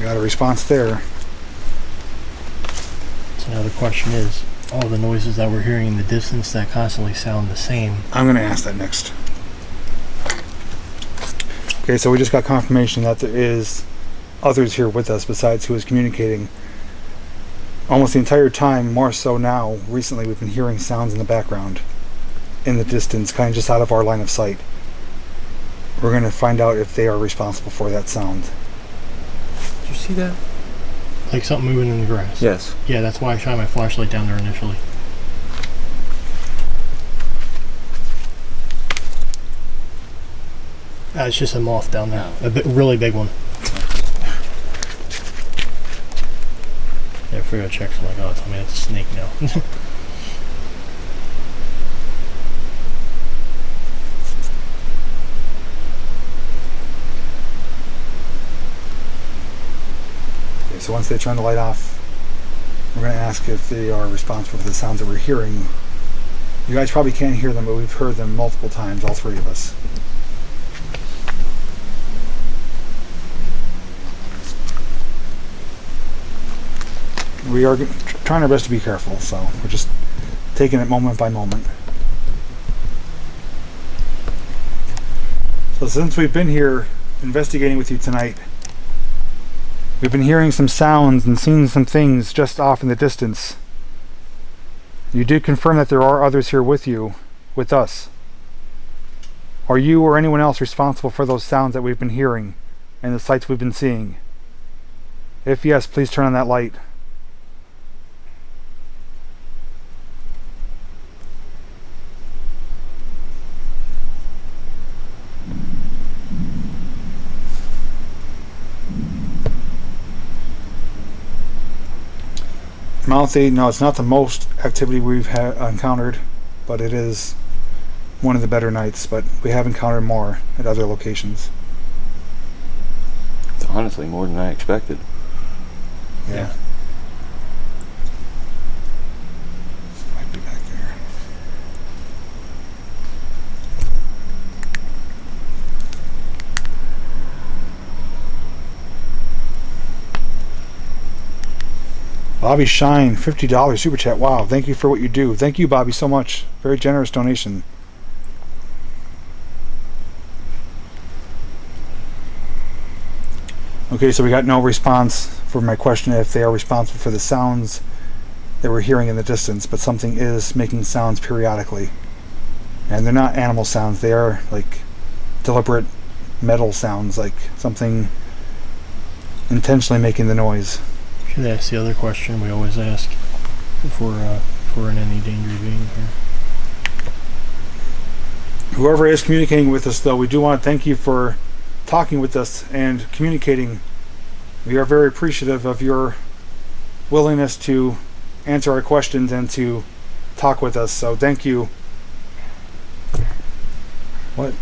Got a response there. So now the question is, all the noises that we're hearing in the distance that constantly sound the same. I'm going to ask that next. Okay, so we just got confirmation that there is others here with us besides who is communicating. Almost the entire time, more so now, recently, we've been hearing sounds in the background, in the distance, kind of just out of our line of sight. We're going to find out if they are responsible for that sound. Did you see that? Like something moving in the grass. Yes. Yeah, that's why I shined my flashlight down there initially. It's just a moth down there. A really big one. Yeah, I figured I'd check. So I'm like, oh, tell me it's a snake now. So once they turn the light off, we're going to ask if they are responsible for the sounds that we're hearing. You guys probably can't hear them, but we've heard them multiple times, all three of us. We are trying our best to be careful, so we're just taking it moment by moment. So since we've been here investigating with you tonight, we've been hearing some sounds and seeing some things just off in the distance. You did confirm that there are others here with you, with us. Are you or anyone else responsible for those sounds that we've been hearing and the sights we've been seeing? If yes, please turn on that light. Mount 8, no, it's not the most activity we've encountered, but it is one of the better nights, but we have encountered more at other locations. It's honestly more than I expected. Yeah. Might be back there. Bobby Shine, $50 super chat. Wow, thank you for what you do. Thank you, Bobby, so much. Very generous donation. Okay, so we got no response for my question if they are responsible for the sounds that we're hearing in the distance, but something is making sounds periodically. And they're not animal sounds, they are like deliberate metal sounds, like something intentionally making the noise. Should ask the other question we always ask if we're in any danger of being here. Whoever is communicating with us, though, we do want to thank you for talking with us and communicating. We are very appreciative of your willingness to answer our questions and to talk with us, so thank you. What?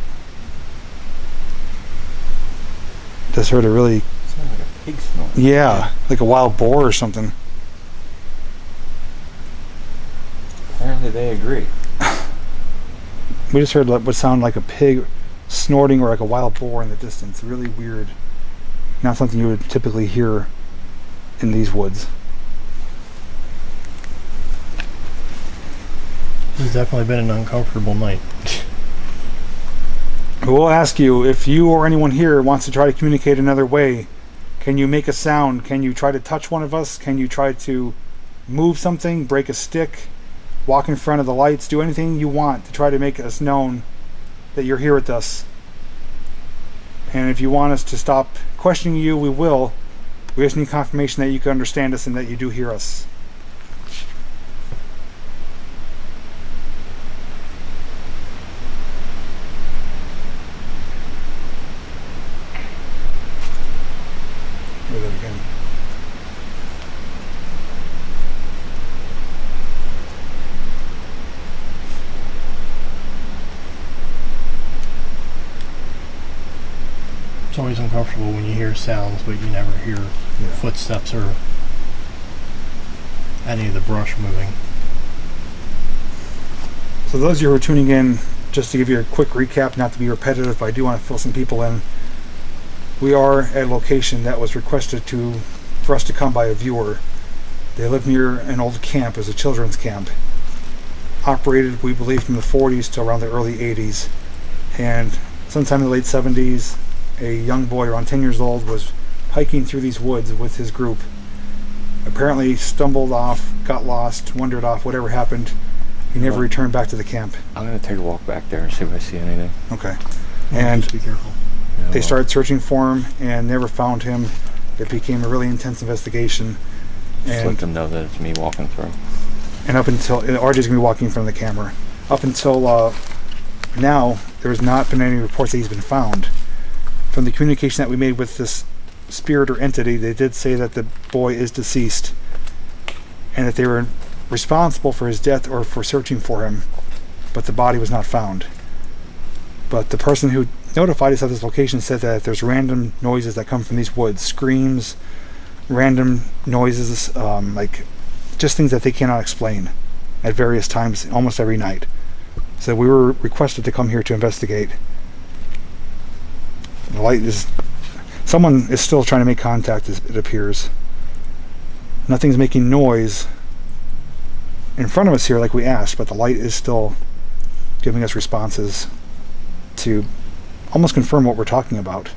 Just heard a really... Sounds like a pig snort. Yeah, like a wild boar or something. Apparently they agree. We just heard what sounded like a pig snorting or like a wild boar in the distance. Really weird. Not something you would typically hear in these woods. It's definitely been an uncomfortable night. We'll ask you, if you or anyone here wants to try to communicate another way, can you make a sound? Can you try to touch one of us? Can you try to move something, break a stick, walk in front of the lights, do anything you want to try to make us known that you're here with us? And if you want us to stop questioning you, we will. We just need confirmation that you can understand us and that you do hear us. Hear that again. It's always uncomfortable when you hear sounds, but you never hear footsteps or any of the brush moving. So those of you who are tuning in, just to give you a quick recap, not to be repetitive, but I do want to fill some people in. We are at a location that was requested for us to come by a viewer. They live near an old camp, as a children's camp. Operated, we believe, from the 40s to around the early 80s. And sometime in the late 70s, a young boy around 10 years old was hiking through these woods with his group. Apparently stumbled off, got lost, wandered off, whatever happened. He never returned back to the camp. I'm going to take a walk back there and see if I see anything. Okay. And just be careful. Yeah, they well, started searching for him and never found him. It became a really intense investigation. just let And, them know that it's me walking through. and up until, RJ's going to be walking in front of the camera. Up until now, there's not been any reports that he's been found. From the communication that we made with this spirit or entity, they did say that the boy is deceased and that they were responsible for his death or for searching for him, but the body was not found. But the person who notified us of this location said that there's random noises that come from these woods, screams, random noises, like just things that they cannot explain at various times, almost every night. So we were requested to come here to investigate. The light is... Someone is still trying to make contact, it appears. Nothing's making noise in front of us here like we asked, but the light is still giving us responses to almost confirm what we're talking about.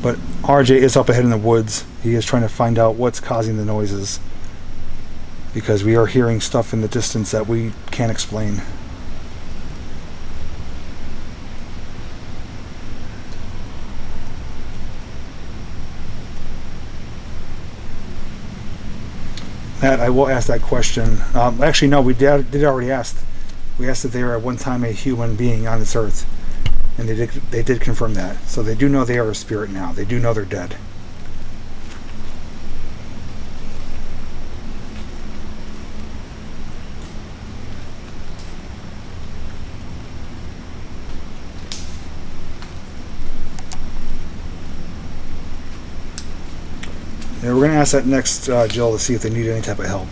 But RJ is up ahead in the woods. He is trying to find out what's causing the noises, because we are hearing stuff in the distance that we can't explain. That I will ask that question. Actually, no, we did already ask. We asked if they were at one time a human being on this earth, and they did confirm that. So they do know they are a spirit now. They do know they're dead. Yeah, we're going to ask that next, Jill, to see if they need any type of help.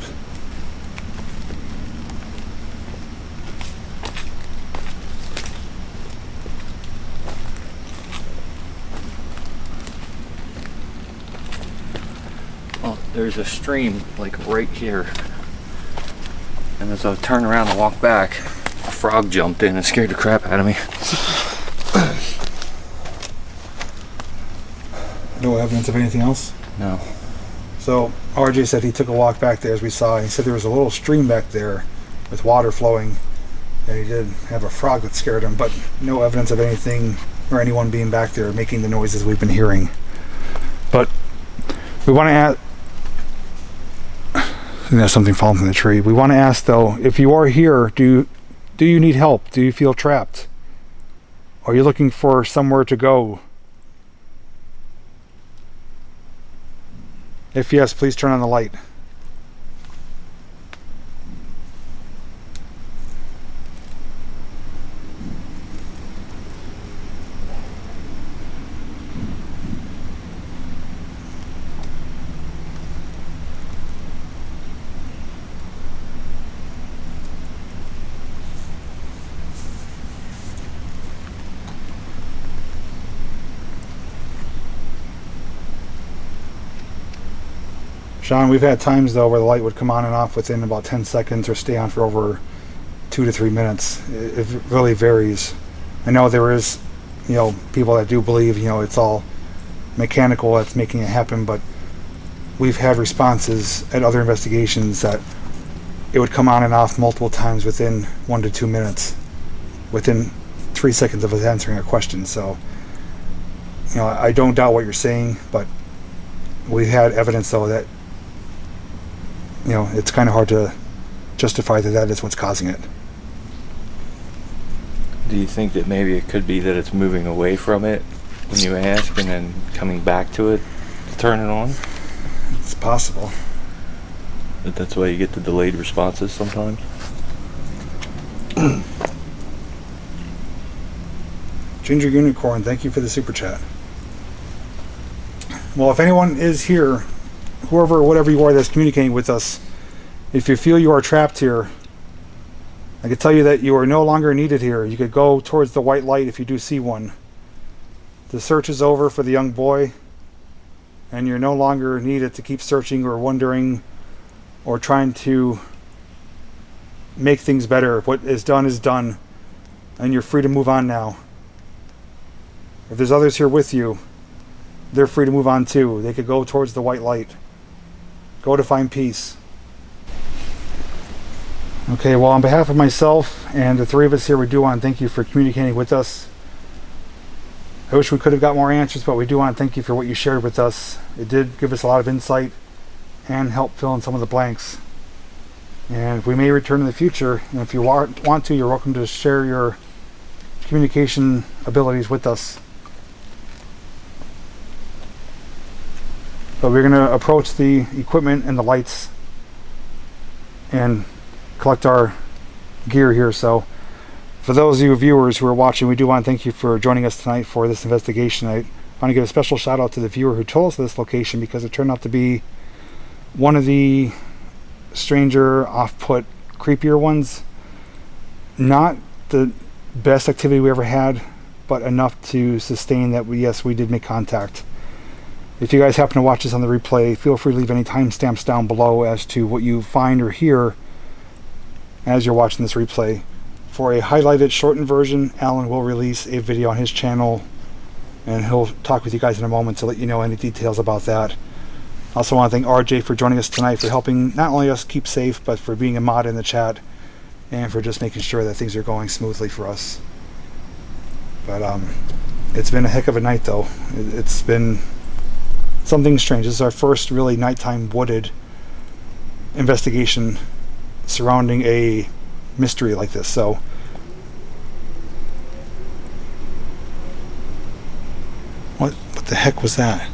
Well, there's a stream like right here, and as I turned around to walk back, a frog jumped in and scared the crap out of me. No evidence of anything else? No. So RJ said he took a walk back there, as we saw, and he said there was a little stream back there with water flowing, and he did have a frog that scared him, but no evidence of anything or anyone being back there making the noises we've been hearing. But we want to ask... I think there's something falling from the tree. We want to ask, though, if you are here, do you need help? Do you feel trapped? Are you looking for somewhere to go? If yes, please turn on the light. Sean, we've had times though where the light would come on and off within about 10 seconds or stay on for over 2 to 3 minutes. It really varies. I know there is, people that do believe, it's all mechanical that's making it happen, but we've had responses at other investigations that it would come on and off multiple times within 1 to 2 minutes, within 3 seconds of us answering a question. So, I don't doubt what you're saying, but we've had evidence though that it's kind of hard to justify that is what's causing it. Do you think that maybe it could be that it's moving away from it when you ask and then coming back to it to turn it on? It's possible. That's why you get the delayed responses sometimes? Ginger Unicorn, thank you for the super chat. Well, if anyone is here, whoever or whatever you are that's communicating with us, if you feel you are trapped here, I can tell you that you are no longer needed here. You could go towards the white light if you do see one. The search is over for the young boy, and you're no longer needed to keep searching or wondering or trying to make things better. What is done, and you're free to move on now. If there's others here with you, they're free to move on too. They could go towards the white light. Go to find peace. Okay, well, on behalf of myself and the three of us here, we do want to thank you for communicating with us. I wish we could have got more answers, but we do want to thank you for what you shared with us. It did give us a lot of insight and help fill in some of the blanks. And we may return in the future, and if you want to, you're welcome to share your communication abilities with us. But we're going to approach the equipment and the lights and collect our gear here. So for those of you viewers who are watching, we do want to thank you for joining us tonight for this investigation. I I want to give a special shout out to the viewer who told us this location, because it turned out to be one of the stranger, off-put, creepier ones. Not the best activity we ever had, but enough to sustain that we did make contact. If you guys happen to watch this on the replay, feel free to leave any timestamps down below as to what you find or hear as you're watching this replay. For a highlighted, shortened version, Alan will release a video on his channel, and he'll talk with you guys in a moment to let you know any details about that. I also want to thank RJ for joining us tonight, for helping not only us keep safe, but for being a mod in the chat, and for just making sure that things are going smoothly for us. But it's been a heck of a night, though. It's been something strange. This is our first really nighttime wooded investigation surrounding a mystery like this. So what the heck was that?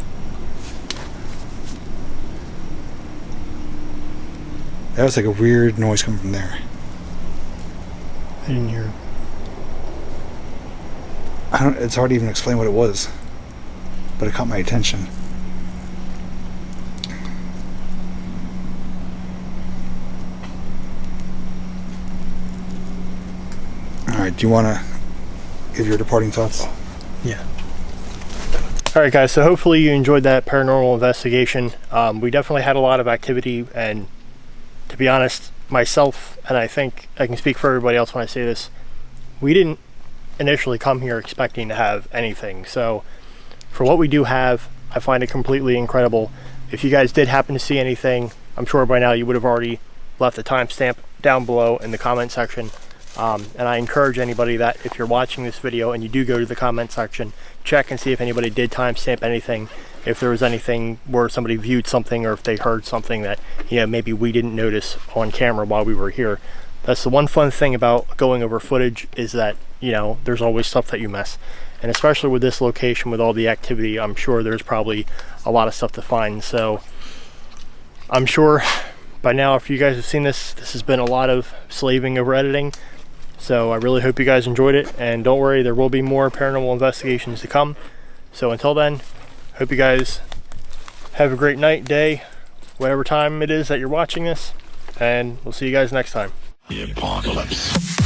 That was like a weird noise coming from there. I didn't hear. It's hard to even explain what it was, but it caught my attention. Alright, do you want to give your departing thoughts? Yeah. Alright guys, so hopefully you enjoyed that paranormal investigation. We definitely had a lot of activity, and to be honest, myself, and I think I can speak for everybody else when I say this, we didn't initially come here expecting to have anything. So for what we do have, I find it completely incredible. If you guys did happen to see anything, I'm sure by now you would have already left a timestamp down below in the comment section. And I encourage anybody that if you're watching this video and you do go to the comment section, check and see if anybody did timestamp anything, if there was anything where somebody viewed something, or if they heard something that, you know, maybe we didn't notice on camera while we were here. That's the one fun thing about going over footage, is that, you know, there's always stuff that you miss. And especially with this location, with all the activity, I'm sure there's probably a lot of stuff to find. So I'm sure by now, if you guys have seen this, this has been a lot of slaving over editing. So I really hope you guys enjoyed it, and don't worry, there will be more paranormal investigations to come. So until then, hope you guys have a great night, day, whatever time it is that you're watching this, and we'll see you guys next time. The apocalypse.